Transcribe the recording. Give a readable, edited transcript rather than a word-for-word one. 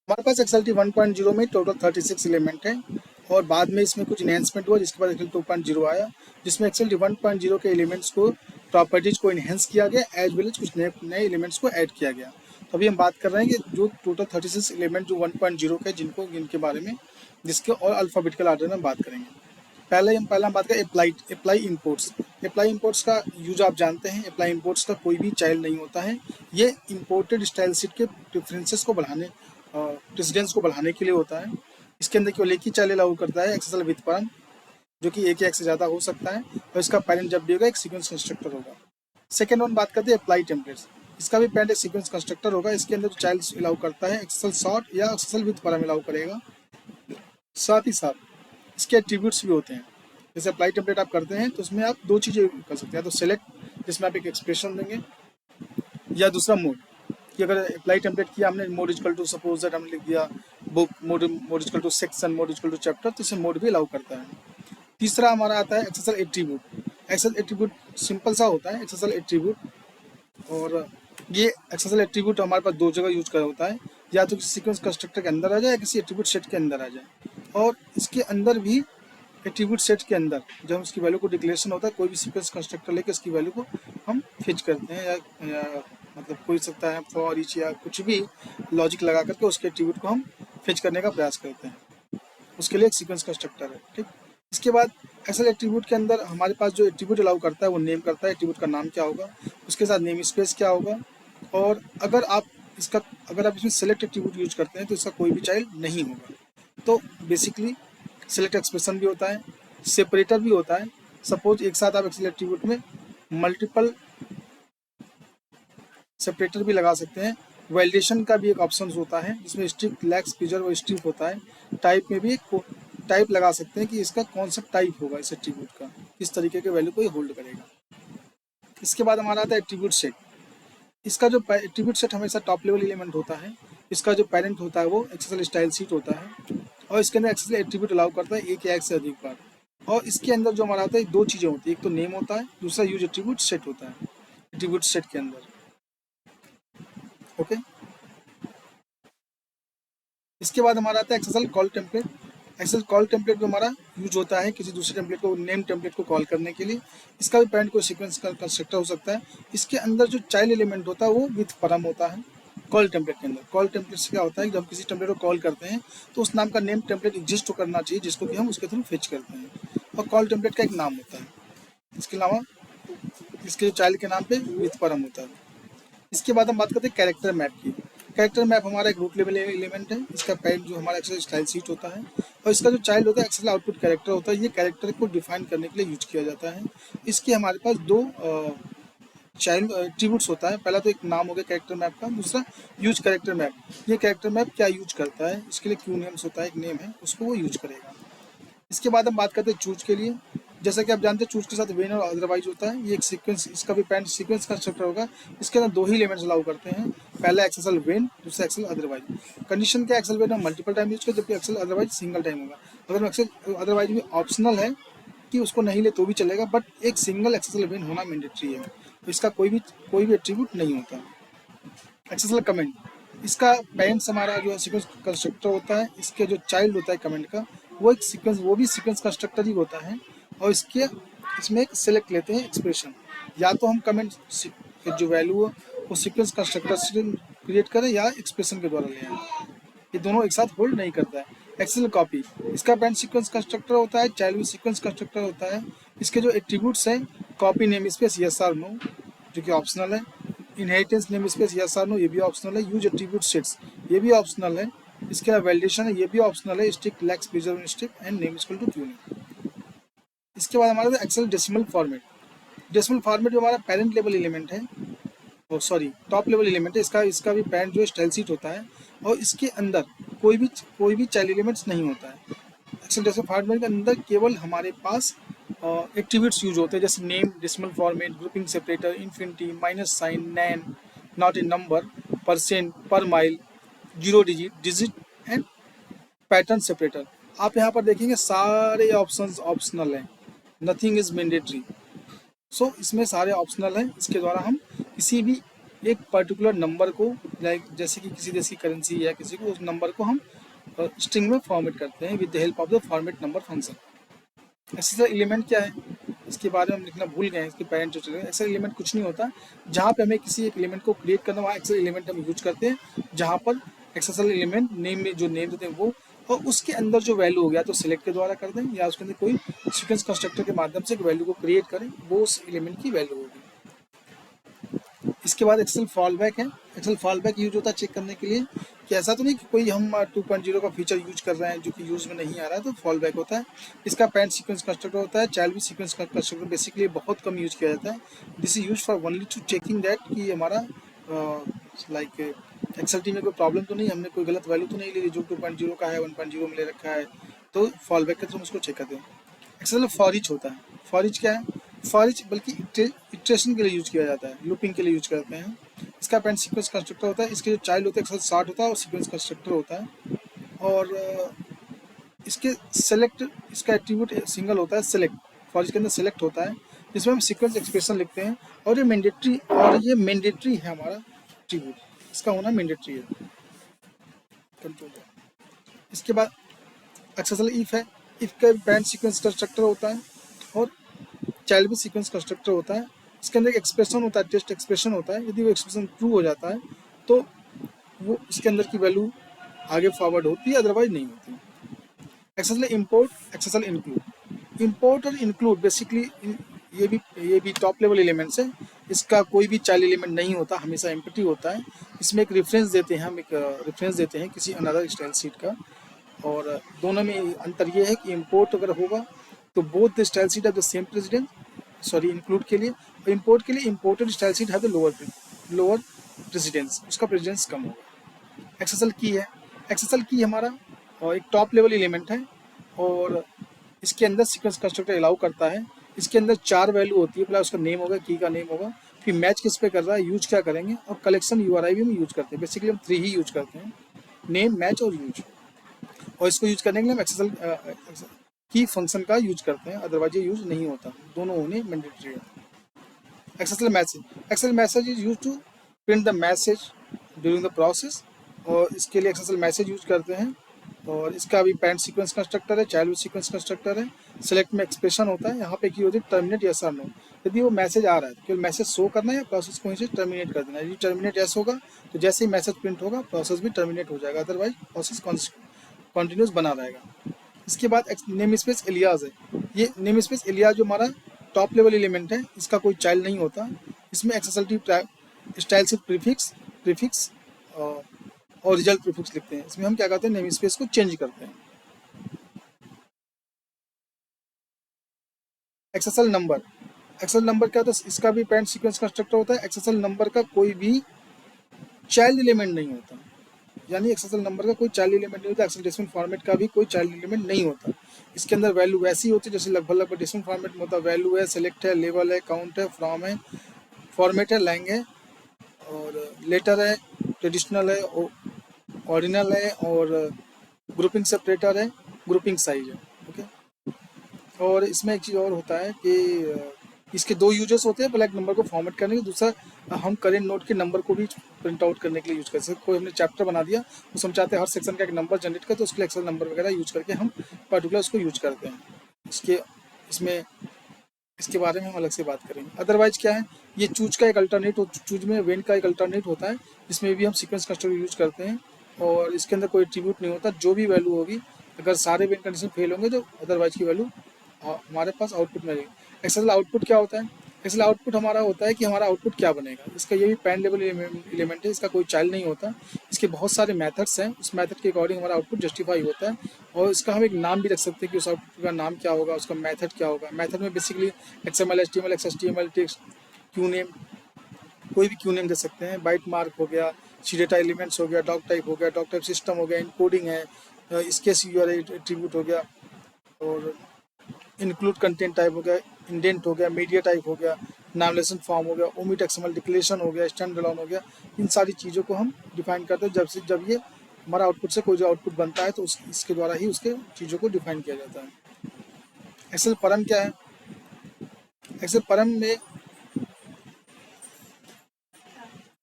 हमारे पास एक्सएलटी 1.0 में total 36 element है और बाद में इसमें कुछ इनहेंसमेंट हुआ जिसके बाद एक्सएल 2.0 आया, जिसमें एक्सएलटी 1.0 के एलिमेंट्स को प्रॉपर्टीज को इनहेंस किया गया एज वेल एज कुछ नए एलिमेंट्स को ऐड किया गया। तो अभी हम बात कर रहे हैं कि जो टोटल 36 एलिमेंट जो 1.0 के जिनके बारे में जिसके और अल्फ़ाबेटिकल आर्डर में बात करेंगे। पहला हम बात करें अप्लाई इंपोर्ट्स। अप्लाई इंपोर्ट्स का यूज आप जानते हैं। अप्लाई इंपोर्ट्स का कोई भी चाइल्ड नहीं होता है। ये इंपोर्टेड स्टाइल शीट के प्रेफरेंसेस को बढ़ाने प्रेसिडेंस को बढ़ाने के लिए होता है। इसके अंदर केवल एक ही चाइल्ड अलाउ करता है एक्सेसल विथ परम, जो कि एक या एक से ज़्यादा हो सकता है, और इसका पेरेंट जब भी होगा एक सीक्वेंस कंस्ट्रक्टर होगा। सेकेंड वन बात करते हैं अप्लाई टेम्पलेट्स। इसका भी पेरेंट एक सीक्वेंस कंस्ट्रक्टर होगा। इसके अंदर जो चाइल्ड अलाउ करता है एक्सेसल शॉर्ट या एक्सेसल विथ परम अलाउ करेगा। साथ ही साथ इसके एट्रीब्यूट्स भी होते हैं। जैसे अप्लाई टेम्पलेट आप करते हैं तो उसमें आप दो चीज़ें कर सकते हैं, तो सेलेक्ट जिसमें आप एक एक्सप्रेशन देंगे, या दूसरा मोड कि अगर अप्लाई टेम्पलेट किया हमने mode equal to suppose that हमने लिख दिया book, mode equal to section, mode equal to chapter, तो इसे मोड भी अलाउ करता है। तीसरा हमारा आता है एक्सेसल एट्रीब्यूट। एक्सेसल एट्रीब्यूट सिंपल सा होता है एक्सेसल एट्रीब्यूट, और ये एक्सेसल एट्रीब्यूट हमारे पास दो जगह यूज कर होता है, या तो किसी सीक्वेंस कंस्ट्रक्टर के अंदर आ जाए या किसी एट्रीब्यूट सेट के अंदर आ जाए। और इसके अंदर भी एट्रीब्यूट सेट के अंदर जब उसकी वैल्यू को डिक्लेरेशन होता है, कोई भी सीक्वेंस कंस्ट्रक्टर लेके इसकी वैल्यू को हम फिच करते हैं, या मतलब कोई सकता है फॉर ईच या कुछ भी लॉजिक लगा करके उसके एट्रीब्यूट को हम फिच करने का प्रयास करते हैं। उसके लिए एक सीक्वेंस कंस्ट्रक्टर है, ठीक। इसके बाद एक्सेल एट्रीब्यूट के अंदर हमारे पास जो एट्रीब्यूट अलाउ करता है वो नेम करता है, एट्रीब्यूट का नाम क्या होगा, उसके साथ नेम स्पेस क्या होगा, और अगर आप इसमें सेलेक्ट एट्रीब्यूट यूज करते हैं तो इसका कोई भी चाइल्ड नहीं होगा। तो बेसिकली सेलेक्ट एक्सप्रेशन भी होता है, सेपरेटर भी होता है। सपोज एक साथ आप एक्सेल एट्रीब्यूट में मल्टीपल सेपरेटर भी लगा सकते हैं। वैलिडेशन का भी एक ऑप्शन होता है जिसमें स्ट्रिप, लैक्स, प्रिजर्व और स्ट्रिप होता है। टाइप में भी टाइप लगा सकते हैं कि इसका कौन सा टाइप होगा इस एट्रीब्यूट का, किस तरीके के वैल्यू को ये होल्ड करेगा। इसके बाद हमारा आता है एट्रीब्यूट सेट। इसका जो एट्रीब्यूट सेट हमेशा टॉप लेवल एलिमेंट होता है। इसका जो पेरेंट होता है वो एक्सेल स्टाइल शीट होता है, और इसके अंदर एक्सेल एट्रीब्यूट अलाउ करता है एक या एक से अधिक बार। और इसके अंदर जो हमारा आता है दो चीज़ें होती है, एक तो नेम होता है, दूसरा यूज एट्रीब्यूट सेट होता है एट्रीब्यूट सेट के अंदर। ओके, इसके बाद हमारा आता है excel call template. Excel call template जो हमारा यूज होता है किसी दूसरे टेम्पलेट को, नेम टेम्पलेट को कॉल करने के लिए। इसका भी पेरेंट कोई सीक्वेंस का कंस्ट्रक्टर हो सकता है। इसके अंदर जो चाइल्ड एलिमेंट होता है वो विथ परम होता है कॉल टेम्पलेट के अंदर। कॉल टेम्पलेट से क्या होता है कि जब किसी टेम्पलेट को कॉल करते हैं तो उस नाम का नेम टेम्पलेट एग्जिस्ट करना चाहिए जिसको कि हम उसके थ्रू फेच करते हैं, और कॉल टेम्पलेट का एक नाम होता है। इसके अलावा इसके चाइल्ड के नाम पे विथ परम होता है। इसके बाद हम बात करते हैं कैरेक्टर मैप की। कैरेक्टर मैप हमारा एक रूट लेवल एलिमेंट है। इसका पेरेंट जो हमारा एक्सेल स्टाइल शीट होता है, और इसका जो चाइल्ड होता है एक्सेल आउटपुट कैरेक्टर होता है। ये कैरेक्टर को डिफाइन करने के लिए यूज किया जाता है। इसके हमारे पास दो चाइल्ड एट्रीब्यूट्स होता है। पहला तो एक नाम हो गया कैरेक्टर मैप का, दूसरा यूज कैरेक्टर मैप। ये कैरेक्टर मैप क्या यूज करता है, इसके लिए क्यू नेम्स होता है, एक नेम है, उसको वो यूज करेगा। इसके बाद हम बात करते हैं चूज के लिए। जैसा कि आप जानते हैं चूज के साथ वेन और अदरवाइज होता है। ये एक सीक्वेंस, इसका भी पेरेंट सीक्वेंस कंस्ट्रक्टर होगा। इसके अंदर दो ही एलिमेंट्स अलाउ करते हैं, पहला एक्सेल वेन, दूसरा एक्सेल अदरवाइज। कंडीशन क्या, एक्सेल वेन हम मल्टीपल टाइम यूज करें जबकि एक्सेल अदरवाइज सिंगल टाइम होगा। अगर एक्सेल अदरवाइज में ऑप्शनल है कि उसको नहीं ले तो भी चलेगा, बट एक सिंगल एक्सेल वेन होना मैंडेटरी है, तो इसका कोई भी एट्रीब्यूट नहीं होता। एक्सेल कमेंट, इसका पेरेंट्स हमारा जो है सीक्वेंस कंस्ट्रक्टर होता है। इसके जो चाइल्ड होता है कमेंट का वो भी सीक्वेंस कंस्ट्रक्टर ही होता है, और इसमें एक सेलेक्ट लेते हैं एक्सप्रेशन। या तो हम कमेंट जो वैल्यू हो वो सीक्वेंस कंस्ट्रक्टर से क्रिएट करें या एक्सप्रेशन के द्वारा ले आए, ये दोनों एक साथ होल्ड नहीं करता है। एक्सेल कॉपी, इसका पेरेंट सीक्वेंस कंस्ट्रक्टर होता है, चाइल्ड भी सीक्वेंस कंस्ट्रक्टर होता है। इसके जो एट्रीब्यूट्स हैं कॉपी नेम स्पेस यस और नो, जो कि ऑप्शनल है। इनहेरिटेंस नेम स्पेस यस और नो, ये भी ऑप्शनल है। यूज एट्रीब्यूट सेट्स, ये भी ऑप्शनल है। इसके अलावा वैलिडेशन है, ये भी ऑप्शनल है। Strict, lax, preserve, strict and name equal to tuning. इसके बाद हमारा excel decimal format. Decimal format जो हमारा पेरेंट लेवल एलिमेंट है, टॉप लेवल एलिमेंट है, इसका भी पेरेंट जो स्टाइल शीट होता है, और इसके अंदर कोई भी चाइल्ड एलिमेंट्स नहीं होता है। एक्सेल डेसिमल फॉर्मेट के अंदर केवल हमारे पास एट्रीब्यूट्स यूज होते हैं, जैसे name, decimal format, grouping separator, infinity, minus sign, NaN, not in number, percent, per mille, zero digit and pattern separator. आप यहाँ पर देखेंगे सारे ऑप्शंस ऑप्शनल हैं, नथिंग इज मैंडेटरी। इसमें सारे ऑप्शनल हैं। इसके द्वारा हम किसी भी एक पर्टिकुलर नंबर को, लाइक जैसे कि किसी देश की करेंसी या किसी को, उस नंबर को हम स्ट्रिंग में फॉर्मेट करते हैं with the help of the format number function. एक्सेसर element क्या है, इसके बारे में हम लिखना भूल गए हैं, इसके पेरेंट जो चले। एक्सेसर एलिमेंट कुछ नहीं होता, जहाँ पे हमें किसी एक एलिमेंट को क्रिएट करना, वहाँ एक्सेसर एलिमेंट हम यूज करते हैं, जहाँ पर एक्सेसर एलिमेंट नेम में जो नेम देते हैं वो, और उसके अंदर जो वैल्यू हो गया तो सिलेक्ट के द्वारा कर दें, या उसके अंदर कोई सीक्वेंस कंस्ट्रक्टर के माध्यम से एक वैल्यू को क्रिएट करें, वो उस एलिमेंट की वैल्यू होगी। इसके बाद एक्सेल फॉल बैक है। एक्सेल फॉल बैक यूज होता है चेक करने के लिए कि ऐसा तो नहीं कि कोई हम 2.0 का फीचर यूज कर रहे हैं जो कि यूज में नहीं आ रहा है, तो फॉल बैक होता है। इसका पैरेंट सीक्वेंस कंस्ट्रक्टर होता है, चाइल्ड भी सीक्वेंस कंस्ट्रक्टर बेसिकली बहुत कम यूज किया जाता है। This is use for only to checking that कि हमारा लाइक एक्सएलटी में कोई प्रॉब्लम तो नहीं, हमने कोई गलत वैल्यू तो नहीं ले ली जो 2.0 का है 1.0 में ले रखा है, तो फॉल बैक के थ्रू उसको चेक करते हैं। एक्सेल फॉर ईच होता है। फॉर ईच क्या है, फॉर ईच बल्कि इटरेशन के लिए यूज किया जाता है, लूपिंग के लिए यूज करते हैं। इसका पैरेंट सीक्वेंस कंस्ट्रक्टर होता है, इसके जो चाइल्ड होता है एक्सेल स्टार्ट होता है और सीक्वेंस कंस्ट्रक्टर होता है। और इसके सेलेक्ट, इसका एट्रीब्यूट सिंगल होता है सेलेक्ट, फॉर इसके अंदर सेलेक्ट होता है जिसमें हम सीक्वेंस एक्सप्रेशन लिखते हैं, और ये मैंडेटरी है हमारा एट्रीब्यूट, इसका होना मैंडेटरी है। इसके बाद एक्सेल इफ है, इफ का पैरेंट सीक्वेंस कंस्ट्रक्टर होता है और चाइल्ड भी सीक्वेंस कंस्ट्रक्टर होता है। इसके अंदर एक एक्सप्रेशन होता है, टेस्ट एक्सप्रेशन होता है, यदि वो एक्सप्रेशन ट्रू हो जाता है तो वो इसके अंदर की वैल्यू आगे फॉरवर्ड होती है, अदरवाइज नहीं होती। Excel import, excel include. Import और इंक्लूड बेसिकली ये भी टॉप लेवल एलिमेंट्स है। इसका कोई भी चाइल्ड एलिमेंट नहीं होता, हमेशा एम्प्टी होता है। इसमें एक रेफरेंस देते हैं, हम एक रेफरेंस देते हैं किसी अनदर स्टाइल शीट का, और दोनों में अंतर ये है कि इंपोर्ट अगर होगा तो both the style sheet have the same precedence, sorry include के लिए, और इंपोर्ट के लिए imported style sheet have the lower precedence, उसका प्रेसिडेंस कम होगा। एक्सेल की है, एक्सेल की हमारा एक टॉप लेवल एलिमेंट है, और इसके अंदर सीक्वेंस कंस्ट्रक्टर अलाउ करता है। इसके अंदर 4 वैल्यू होती है, पहले उसका नेम होगा, की का नेम होगा, फिर मैच किस पे कर रहा है, यूज क्या करेंगे, और कलेक्शन यूआरआई भी हम यूज करते हैं। बेसिकली हम 3 ही यूज करते हैं, नेम, मैच और यूज, और इसको यूज करने के लिए हम एक्सेल की फंक्शन का यूज करते हैं, अदरवाइज ये यूज नहीं होता, दोनों होने मैंडेटरी है। Excel message, excel message is use to print the message during the process, और इसके लिए एक्सेल मैसेज यूज करते हैं। और इसका भी पैरेंट सीक्वेंस कंस्ट्रक्टर है, चाइल्ड सीक्वेंस कंस्ट्रक्टर है। सेलेक्ट में एक्सप्रेशन होता है, यहाँ पे की होती है टर्मिनेट यस और नो। यदि वो मैसेज आ रहा है तो केवल मैसेज शो करना है या प्रोसेस को वहीं से टर्मिनेट कर देना है। यदि टर्मिनेट यस होगा तो जैसे ही मैसेज प्रिंट होगा प्रोसेस भी टर्मिनेट हो जाएगा, अदरवाइज प्रोसेस कॉन्टिन्यूस बना रहेगा। इसके बाद नेम स्पेस एलियाज है। ये नेम स्पेस एलियाज जो हमारा टॉप लेवल एलिमेंट है, इसका कोई चाइल्ड नहीं होता। इसमें एक्सेसल्टी स्टाइल से प्रीफिक्स और रिजल्ट प्रीफिक्स लिखते हैं। इसमें हम क्या करते हैं, नेम स्पेस को चेंज करते हैं। एक्सेल नंबर, एक्सेल नंबर क्या होता है, इसका भी पैरेंट सीक्वेंस कंस्ट्रक्टर होता है। एक्सेल नंबर का कोई भी चाइल्ड एलिमेंट नहीं होता, यानी एक्सेल नंबर का कोई चाइल्ड एलिमेंट नहीं होता। एक्सेल डेसिमल फॉर्मेट का भी कोई चाइल्ड एलिमेंट नहीं होता। इसके अंदर वैल्यू वैसी होती है जैसे लगभग डेसिमल फॉर्मेट में होता है। वैल्यू है, सेलेक्ट है, लेवल है, काउंट है, फ्रॉम है, फॉर्मेट है, लैंग है, और लेटर है, ट्रेडिशनल है, ऑर्डिनल है, और ग्रुपिंग सेपरेटर है, ग्रुपिंग साइज है। ओके। और इसमें एक चीज़ और होता है कि इसके 2 यूजर्स होते हैं, पहले एक नंबर को फॉर्मेट करने के, दूसरा हम करेंट नोट के नंबर को भी प्रिंट आउट करने के लिए यूज कर सकते हैं। कोई हमने चैप्टर बना दिया, उस हम चाहते हैं हर सेक्शन का एक नंबर जनरेट कर, तो उसके लिए एक्सेल नंबर वगैरह यूज करके हम पर्टिकुलर उसको यूज करते हैं। इसमें इसके बारे में हम अलग से बात करेंगे। अदरवाइज क्या है, ये चूज का एक अल्टरनेट, चूज में वेन का एक अल्टरनेट होता है, जिसमें भी हम सीक्वेंस कंस्ट्रक्टर यूज करते हैं, और इसके अंदर कोई एट्रीब्यूट नहीं होता। जो भी वैल्यू होगी, अगर सारे वेन कंडीशन फेल होंगे तो अदरवाइज की वैल्यू हमारे पास आउटपुट में रहेगी। एक्सेल आउटपुट क्या होता है, एक्सेल आउटपुट हमारा होता है कि हमारा आउटपुट क्या बनेगा। इसका ये भी पैरेंट लेवल एलिमेंट है, इसका कोई चाइल्ड नहीं होता। इसके बहुत सारे मेथड्स हैं, उस मेथड के अकॉर्डिंग हमारा आउटपुट जस्टिफाई होता है, और इसका हम एक नाम भी रख सकते हैं कि उस आउटपुट का नाम क्या होगा, उसका मेथड क्या होगा। मेथड में basically XML, HTML, XHTML, text, queue name, कोई भी क्यू नेम दे सकते हैं। बाइट मार्क हो गया, सी डेटा एलिमेंट्स हो गया, डॉक टाइप हो गया, डॉक टाइप सिस्टम हो गया, इनकोडिंग है, इसके URI एट्रीब्यूट हो गया, और इंक्लूड कंटेंट टाइप हो गया, इंडेंट हो गया, मीडिया टाइप हो गया, नामलेसन फॉर्म हो गया, ओमिट XML डिक्लेरेशन हो गया, स्टैंड अलोन हो गया। इन सारी चीज़ों को हम डिफाइन करते हैं। जब ये हमारा आउटपुट से कोई जो आउटपुट बनता है तो इसके द्वारा ही उसके चीज़ों को डिफाइन किया जाता है। एक्सेल परम क्या है, एक्सेल परम में